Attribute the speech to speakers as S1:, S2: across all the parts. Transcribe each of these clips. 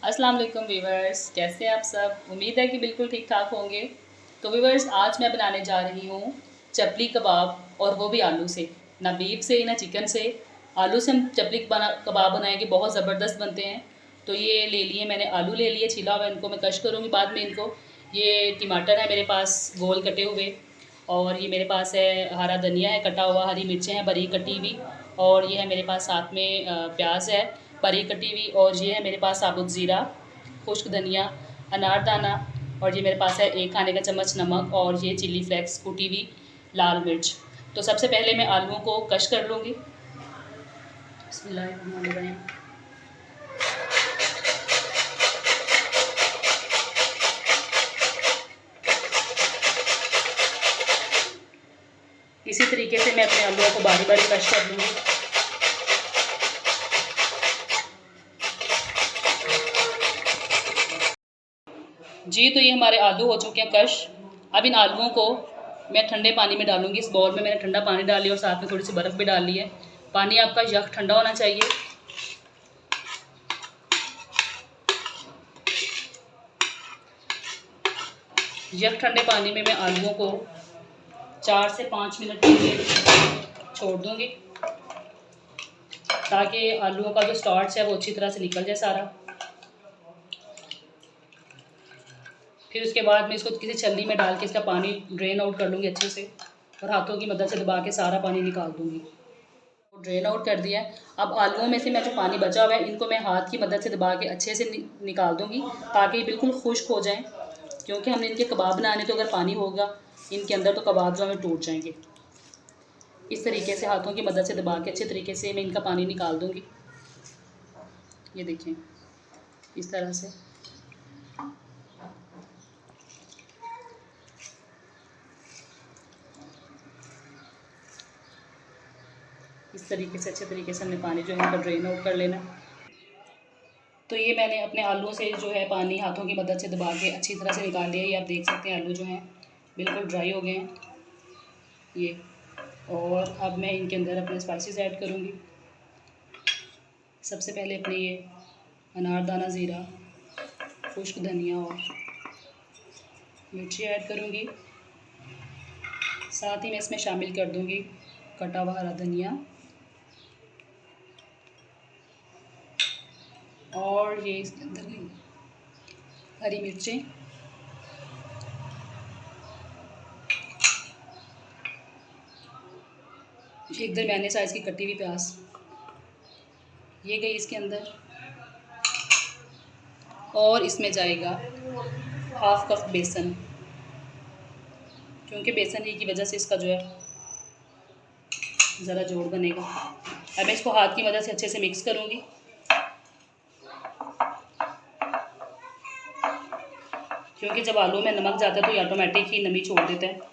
S1: अस्सलाम वालेकुम वीवर्स, कैसे हैं आप सब। उम्मीद है कि बिल्कुल ठीक ठाक होंगे। तो वीवर्स, आज मैं बनाने जा रही हूँ चपली कबाब, और वो भी आलू से। ना बीफ से ना चिकन से, आलू से हम चपली कबाब बनाएंगे, बहुत ज़बरदस्त बनते हैं। तो ये ले लिए मैंने, आलू ले लिए छिला हुआ, इनको मैं कश करूँगी बाद में इनको। ये टमाटर है मेरे पास गोल कटे हुए, और ये मेरे पास है हरा धनिया है कटा हुआ, हरी मिर्चें हैं बारीक कटी हुई, और ये है मेरे पास साथ में प्याज है बारीक कटी हुई, और ये है मेरे पास साबुत ज़ीरा, खुश्क धनिया, अनारदाना, और ये मेरे पास है 1 खाने का चम्मच नमक, और ये चिली फ्लेक्स कुटी हुई लाल मिर्च। तो सबसे पहले मैं आलूओं को कश कर लूँगी। बिस्मिल्लाहिर्रहमानिर्रहीम। इसी तरीके से मैं अपने आलूओं को बारी बारी कश कर लूँगी। जी, तो ये हमारे आलू हो चुके हैं कश। अब इन आलूओं को मैं ठंडे पानी में डालूँगी। इस बाउल में मैंने ठंडा पानी डाल लिया और साथ में थोड़ी सी बर्फ़ भी डाल ली है। पानी आपका यख ठंडा होना चाहिए। यख ठंडे पानी में मैं आलूओं को 4 से 5 मिनट के लिए छोड़ दूँगी, ताकि आलूओं का जो स्टार्च है वो अच्छी तरह से निकल जाए सारा। फिर उसके बाद मैं इसको किसी छलनी में डाल के इसका पानी ड्रेन आउट कर लूँगी अच्छे से, और हाथों की मदद से दबा के सारा पानी निकाल दूँगी। ड्रेन आउट कर दिया है। अब आलूओं में से मैं जो पानी बचा हुआ है, इनको मैं हाथ की मदद से दबा के अच्छे से निकाल दूँगी, ताकि ये बिल्कुल खुश्क हो जाएँ। क्योंकि हमने इनके कबाब बनाने, तो अगर पानी होगा इनके अंदर तो कबाब जो हमें टूट जाएंगे। इस तरीके से हाथों की मदद से दबा के अच्छे तरीके से मैं इनका पानी निकाल दूँगी। ये देखें, इस तरह से। इस तरीके से अच्छे तरीके से हमने पानी जो है इनका ड्रेन आउट कर लेना। तो ये मैंने अपने आलूओं से जो है पानी हाथों की मदद से दबा के अच्छी तरह से निकाल लिया। ये आप देख सकते हैं आलू जो हैं बिल्कुल ड्राई हो गए हैं ये। और अब मैं इनके अंदर अपने स्पाइसेस ऐड करूँगी। सबसे पहले अपने ये अनारदाना ज़ीरा, खुश्क धनिया और मिर्ची ऐड करूँगी। साथ ही मैं इसमें शामिल कर दूँगी कटा हुआ हरा धनिया, और ये इसके अंदर हरी मिर्चें, एक दरमियाने साइज़ की कटी हुई प्याज ये गई इसके अंदर। और इसमें जाएगा 1/2 कप बेसन, क्योंकि बेसन ही की वजह से इसका जो है ज़रा जोड़ बनेगा। अब मैं इसको हाथ की मदद से अच्छे से मिक्स करूँगी। क्योंकि जब आलू में नमक जाता है तो ये ऑटोमेटिक ही नमी छोड़ देता है।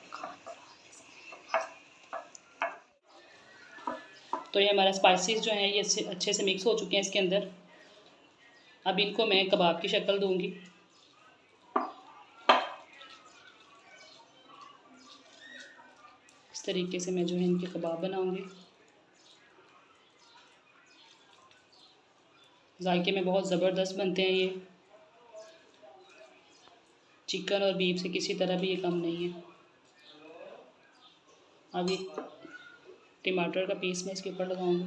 S1: तो ये हमारा स्पाइसेस जो हैं ये अच्छे से मिक्स हो चुके हैं इसके अंदर। अब इनको मैं कबाब की शक्ल दूंगी। इस तरीके से मैं जो है इनके कबाब बनाऊंगी। जायके में बहुत ज़बरदस्त बनते हैं ये। चिकन और बीफ से किसी तरह भी ये कम नहीं है। अब ये टमाटर का पीस मैं इसके ऊपर लगाऊंगी।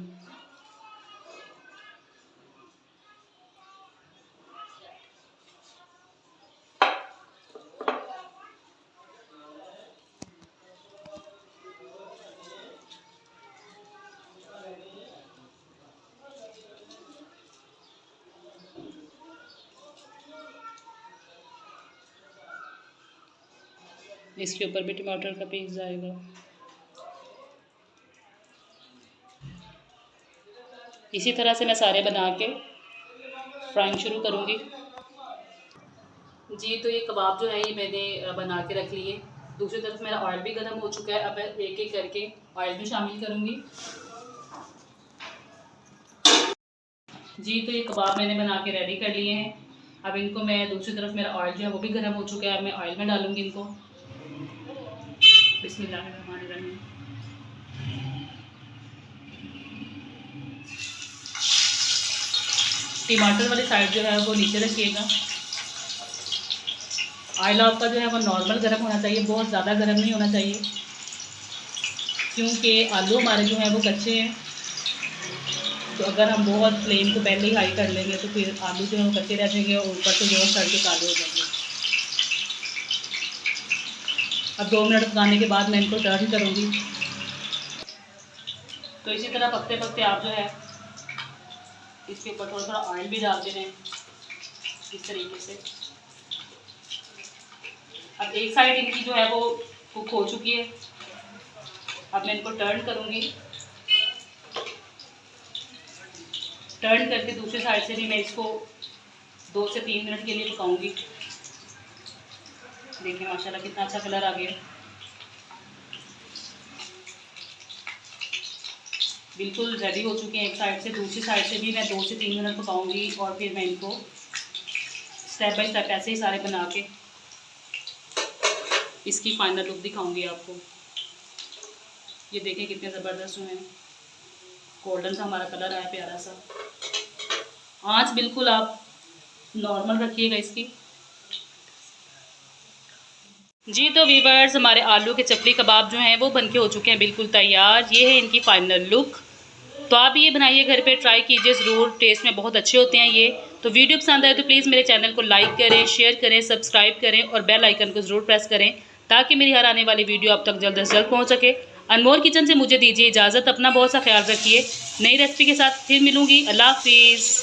S1: इसके ऊपर भी टमाटर का पीस जाएगा। इसी तरह से मैं सारे बना के फ्राइंग शुरू करूँगी। जी, तो ये कबाब जो है ये मैंने बना के रख लिए। दूसरी तरफ मेरा ऑयल भी गर्म हो चुका है। अब मैं एक एक करके ऑयल भी शामिल करूँगी। जी, तो ये कबाब मैंने बना के रेडी कर लिए हैं। अब इनको मैं, दूसरी तरफ मेरा ऑयल जो है वो भी गर्म हो चुका है। अब मैं ऑयल में डालूँगी इनको। बिस्मिल्लाहिर्रहमानिर्रहीम। टमाटर वाली साइड जो है वो नीचे रखिएगा। ऑयल आपका जो है वो नॉर्मल गर्म होना चाहिए, बहुत ज़्यादा गर्म नहीं होना चाहिए, क्योंकि आलू हमारे जो हैं वो कच्चे हैं। तो अगर हम बहुत फ्लेम को पहले ही हाई कर लेंगे तो फिर आलू जो है वो कच्चे रह जाएंगे और ऊपर से जो है सड़ के काले हो जाएंगे। अब 2 मिनट पकाने के बाद मैं इनको टर्न करूँगी। तो इसी तरह पकते पकते आप जो है इसके ऊपर थोड़ा थोड़ा ऑयल भी डाल दे रहे हैं इस तरीके से। अब एक साइड इनकी जो है वो कुक हो चुकी है। अब मैं इनको टर्न करूँगी। टर्न करके दूसरी साइड से भी मैं इसको 2 से 3 मिनट के लिए पकाऊंगी। देखिए माशाल्लाह कितना अच्छा कलर आ गया, बिल्कुल रेडी हो चुके हैं एक साइड से। दूसरी साइड से भी मैं 2 से 3 मिनट पकाऊंगी और फिर मैं इनको स्टेप बाय स्टेप ऐसे ही सारे बना के इसकी फाइनल लुक दिखाऊंगी आपको। ये देखें कितने ज़बरदस्त हुए हैं, गोल्डन सा हमारा कलर आया प्यारा सा। आंच बिल्कुल आप नॉर्मल रखिएगा इसकी। जी तो वीवर्स, हमारे आलू के चपली कबाब जो हैं वो बनके हो चुके हैं बिल्कुल तैयार। ये है इनकी फ़ाइनल लुक। तो आप ये बनाइए, घर पे ट्राई कीजिए ज़रूर, टेस्ट में बहुत अच्छे होते हैं ये। तो वीडियो पसंद आए तो प्लीज़ मेरे चैनल को लाइक करें, शेयर करें, सब्सक्राइब करें और बेल आइकन को ज़रूर प्रेस करें ताकि मेरी हर आने वाली वीडियो आप तक जल्द से जल्द पहुँच सके। अनमोल किचन से मुझे दीजिए इजाज़त, अपना बहुत सा ख्याल रखिए। नई रेसिपी के साथ फिर मिलूँगी। अल्लाह हाफिज़।